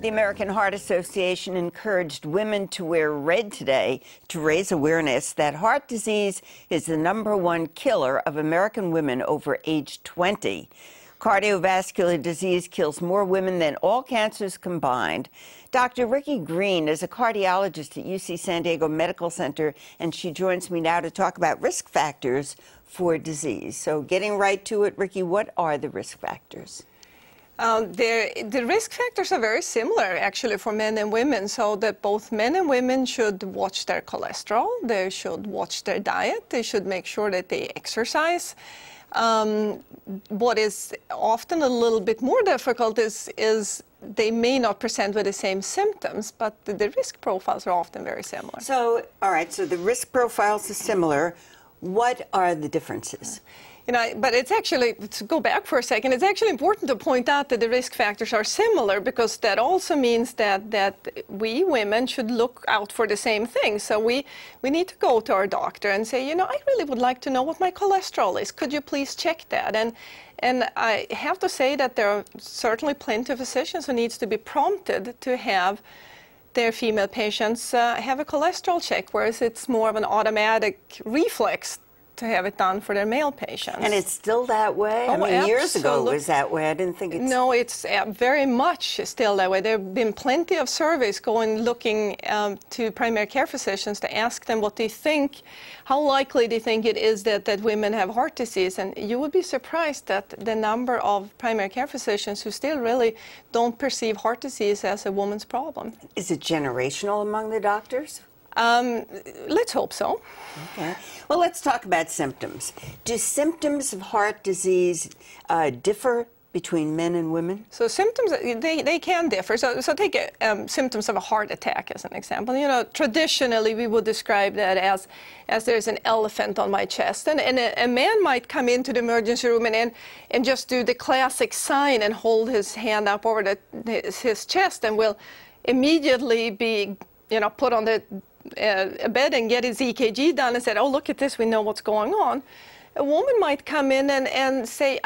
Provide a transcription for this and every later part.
The American Heart Association encouraged women to wear red today to raise awareness that heart disease is the #1 killer of American women over age 20. Cardiovascular disease kills more women than all cancers combined. Dr. Ricky Green is a cardiologist at UC San Diego Medical Center, and she joins me now to talk about risk factors for disease. So getting right to it, Ricky, what are the risk factors? The risk factors are very similar, actually, for men and women, so that both men and women should watch their cholesterol, they should watch their diet, they should make sure that they exercise. What is often a little bit more difficult is they may not present with the same symptoms, but the risk profiles are often very similar. So, all right, so the risk profiles are similar. What are the differences? You know, but it's actually, to go back for a second, it's actually important to point out that the risk factors are similar, because that also means that we women should look out for the same thing. So we need to go to our doctor and say, you know, I really would like to know what my cholesterol is. Could you please check that? And I have to say that there are certainly plenty of physicians who needs to be prompted to have their female patients have a cholesterol check, whereas it's more of an automatic reflex to have it done for their male patients. And it's still that way? Oh, I mean, years ago it was that way. I didn't think it's... No, it's very much still that way. There have been plenty of surveys looking to primary care physicians to ask them what they think, how likely they think it is that women have heart disease. And you would be surprised that the number of primary care physicians who still really don't perceive heart disease as a woman's problem. Is it generational among the doctors? Let's hope so. Okay. Well, let's talk about symptoms. Do symptoms of heart disease differ between men and women? So symptoms, they can differ. So take symptoms of a heart attack as an example. You know, traditionally we would describe that as there's an elephant on my chest. And a man might come into the emergency room and just do the classic sign and hold his hand up over his chest, and will immediately be, you know, put on a bed and get his EKG done and said, oh, look at this, we know what's going on. A woman might come in and say,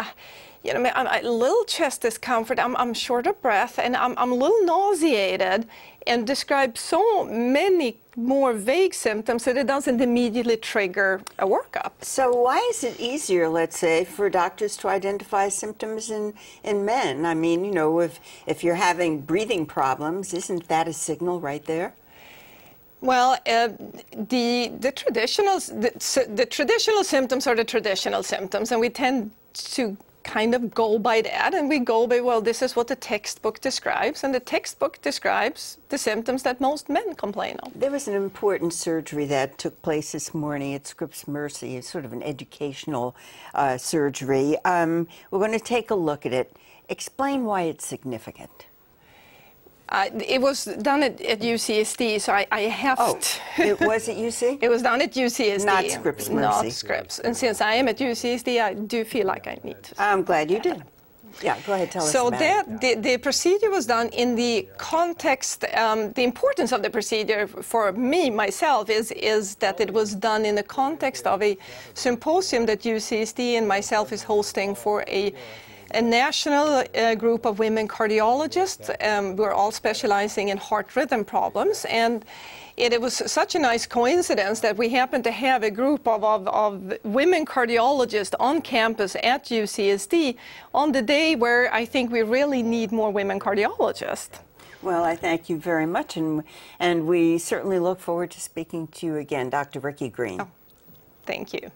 you know, I'm a little chest discomfort, I'm short of breath, and I'm a little nauseated, and describe so many more vague symptoms that it doesn't immediately trigger a workup. So why is it easier, let's say, for doctors to identify symptoms in men? I mean, you know, if you're having breathing problems, isn't that a signal right there? Well, the traditional symptoms are the traditional symptoms, and we tend to kind of go by that, and we go by, well, this is what the textbook describes, and the textbook describes the symptoms that most men complain of. There was an important surgery that took place this morning at Scripps Mercy. It's sort of an educational surgery. We're going to take a look at it. Explain why it's significant. It was done at UCSD, so I have to... It was at UC? It was done at UCSD. Not Scripps Mercy. Not Scripps. And since I am at UCSD, I do feel like I need to... I'm glad you did. Yeah, go ahead, tell us about it. The procedure was done in the context, the importance of the procedure for me, myself, is that it was done in the context of a symposium that UCSD and myself is hosting for a national group of women cardiologists. We're all specializing in heart rhythm problems, and it was such a nice coincidence that we happened to have a group of women cardiologists on campus at UCSD on the day where I think we really need more women cardiologists. Well, I thank you very much, and we certainly look forward to speaking to you again, Dr. Ricky Green. Oh, thank you.